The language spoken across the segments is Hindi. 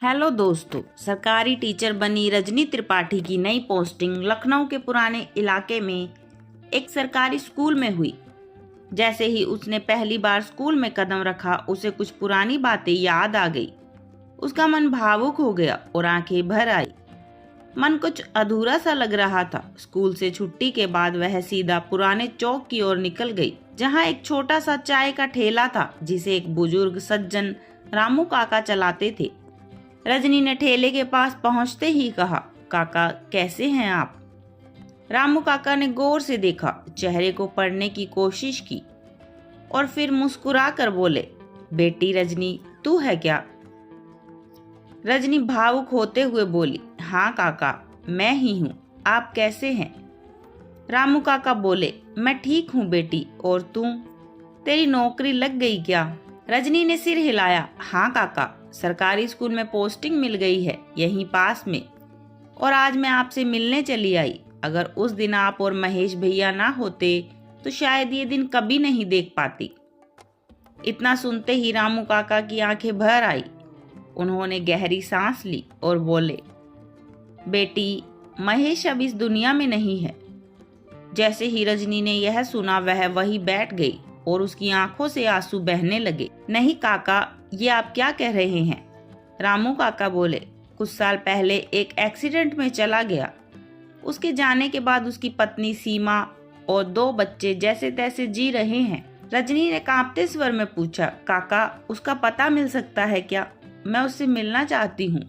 हेलो दोस्तों, सरकारी टीचर बनी रजनी त्रिपाठी की नई पोस्टिंग लखनऊ के पुराने इलाके में एक सरकारी स्कूल में हुई। जैसे ही उसने पहली बार स्कूल में कदम रखा, उसे कुछ पुरानी बातें याद आ गई। उसका मन भावुक हो गया और आंखें भर आई। मन कुछ अधूरा सा लग रहा था। स्कूल से छुट्टी के बाद वह सीधा पुराने चौक की ओर निकल गई, जहां एक छोटा सा चाय का ठेला था, जिसे एक बुजुर्ग सज्जन रामू काका चलाते थे। रजनी ने ठेले के पास पहुंचते ही कहा, काका कैसे हैं आप? रामू काका ने गौर से देखा, चेहरे को पढ़ने की कोशिश की और फिर मुस्कुरा कर बोले, बेटी रजनी, तू है क्या? रजनी भावुक होते हुए बोली, हाँ काका, मैं ही हूँ। आप कैसे हैं? रामू काका बोले, मैं ठीक हूँ बेटी, और तू? तेरी नौकरी लग गई क्या? रजनी ने सिर हिलाया, हाँ काका, सरकारी स्कूल में पोस्टिंग मिल गई है, यहीं पास में, और आज मैं आपसे मिलने चली आई। अगर उस दिन आप और महेश भैया ना होते तो शायद ये दिन कभी नहीं देख पाती। इतना सुनते ही रामू काका की आंखें भर आई। उन्होंने गहरी सांस ली और बोले, बेटी, महेश अब इस दुनिया में नहीं है। जैसे ही रजनी ने यह सुना, वह वहीं बैठ गई और उसकी आंखों से आंसू बहने लगे। नहीं काका, ये आप क्या कह रहे हैं? रामू काका बोले, कुछ साल पहले एक एक्सीडेंट में चला गया। उसके जाने के बाद उसकी पत्नी सीमा और 2 बच्चे जैसे तैसे जी रहे हैं। रजनी ने कांपते स्वर में पूछा, काका, उसका पता मिल सकता है क्या? मैं उससे मिलना चाहती हूँ।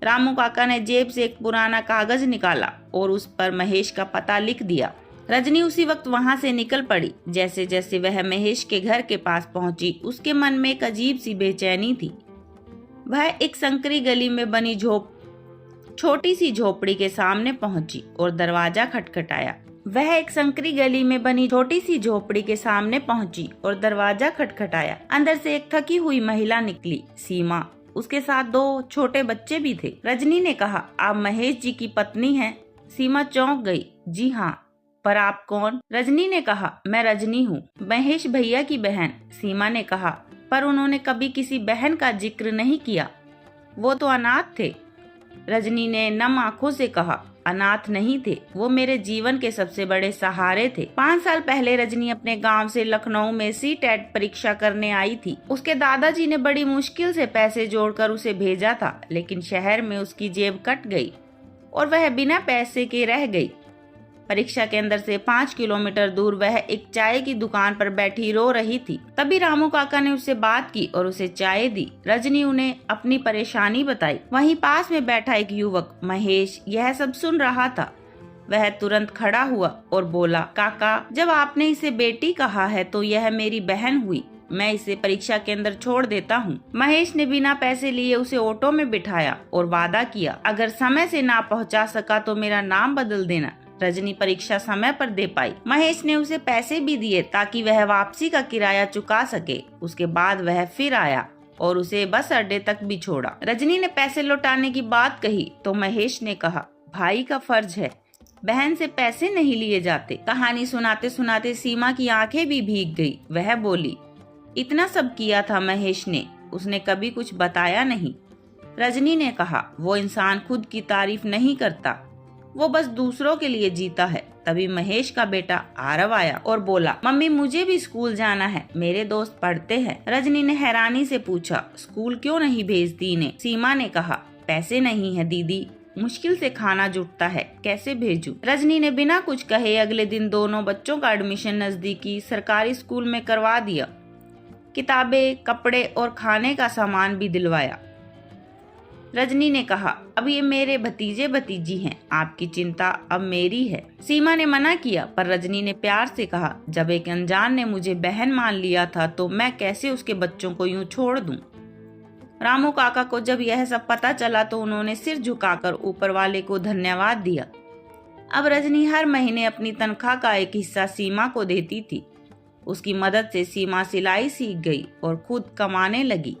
रामू काका ने जेब से एक पुराना कागज निकाला और उस पर महेश का पता लिख दिया। रजनी उसी वक्त वहां से निकल पड़ी। जैसे जैसे वह महेश के घर के पास पहुंची, उसके मन में एक अजीब सी बेचैनी थी। वह एक संकरी गली में बनी छोटी सी झोपड़ी के सामने पहुंची और दरवाजा खटखटाया। अंदर से एक थकी हुई महिला निकली, सीमा। उसके साथ 2 छोटे बच्चे भी थे। रजनी ने कहा, आप महेश जी की पत्नी हैं? सीमा चौंक गई। जी हाँ, पर आप कौन? रजनी ने कहा, मैं रजनी हूँ, महेश भैया की बहन। सीमा ने कहा, पर उन्होंने कभी किसी बहन का जिक्र नहीं किया, वो तो अनाथ थे। रजनी ने नम आंखों से कहा, अनाथ नहीं थे, वो मेरे जीवन के सबसे बड़े सहारे थे। 5 साल पहले रजनी अपने गांव से लखनऊ में सीटेट परीक्षा करने आई थी। उसके दादाजी ने बड़ी मुश्किल से पैसे जोड़कर उसे भेजा था, लेकिन शहर में उसकी जेब कट गई और वह बिना पैसे के रह गई। परीक्षा केंद्र से 5 किलोमीटर दूर वह एक चाय की दुकान पर बैठी रो रही थी। तभी रामू काका ने उससे बात की और उसे चाय दी। रजनी उन्हें अपनी परेशानी बताई। वहीं पास में बैठा एक युवक महेश यह सब सुन रहा था। वह तुरंत खड़ा हुआ और बोला, काका, जब आपने इसे बेटी कहा है तो यह मेरी बहन हुई। मैं इसे परीक्षा केंद्र छोड़ देता हूँ। महेश ने बिना पैसे लिए उसे ऑटो में बिठाया और वादा किया, अगर समय से ना पहुँचा सका तो मेरा नाम बदल देना। रजनी परीक्षा समय पर दे पाई। महेश ने उसे पैसे भी दिए ताकि वह वापसी का किराया चुका सके। उसके बाद वह फिर आया और उसे बस अड्डे तक भी छोड़ा। रजनी ने पैसे लौटाने की बात कही तो महेश ने कहा, भाई का फर्ज है, बहन से पैसे नहीं लिए जाते। कहानी सुनाते सुनाते सीमा की आंखें भी भीग गई। वह बोली, इतना सब किया था महेश ने, उसने कभी कुछ बताया नहीं। रजनी ने कहा, वो इंसान खुद की तारीफ नहीं करता, वो बस दूसरों के लिए जीता है। तभी महेश का बेटा आरव आया और बोला, मम्मी, मुझे भी स्कूल जाना है, मेरे दोस्त पढ़ते हैं। रजनी ने हैरानी से पूछा, स्कूल क्यों नहीं भेजती इन्हें? सीमा ने कहा, पैसे नहीं है दीदी, मुश्किल से खाना जुटता है, कैसे भेजूं? रजनी ने बिना कुछ कहे अगले दिन दोनों बच्चों का एडमिशन नजदीकी सरकारी स्कूल में करवा दिया। किताबें, कपड़े और खाने का सामान भी दिलवाया। रजनी ने कहा, अब ये मेरे भतीजे भतीजी हैं, आपकी चिंता अब मेरी है। सीमा ने मना किया, पर रजनी ने प्यार से कहा, जब एक अनजान ने मुझे बहन मान लिया था तो मैं कैसे उसके बच्चों को यूं छोड़ दूं? रामू काका को जब यह सब पता चला तो उन्होंने सिर झुकाकर ऊपर वाले को धन्यवाद दिया। अब रजनी हर महीने अपनी तनख्वाह का एक हिस्सा सीमा को देती थी। उसकी मदद से सीमा सिलाई सीख गई और खुद कमाने लगी।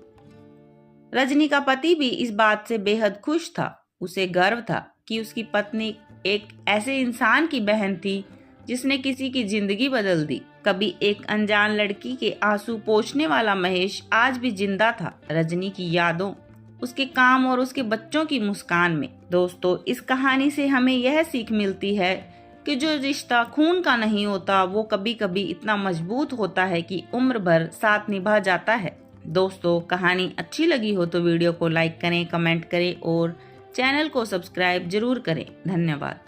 रजनी का पति भी इस बात से बेहद खुश था। उसे गर्व था कि उसकी पत्नी एक ऐसे इंसान की बहन थी जिसने किसी की जिंदगी बदल दी। कभी एक अनजान लड़की के आंसू पोंछने वाला महेश आज भी जिंदा था, रजनी की यादों उसके काम और उसके बच्चों की मुस्कान में। दोस्तों, इस कहानी से हमें यह सीख मिलती है कि जो रिश्ता खून का नहीं होता वो कभी कभी इतना मजबूत होता है कि उम्र भर साथ निभा जाता है। दोस्तों, कहानी अच्छी लगी हो तो वीडियो को लाइक करें, कमेंट करें और चैनल को सब्सक्राइब जरूर करें। धन्यवाद।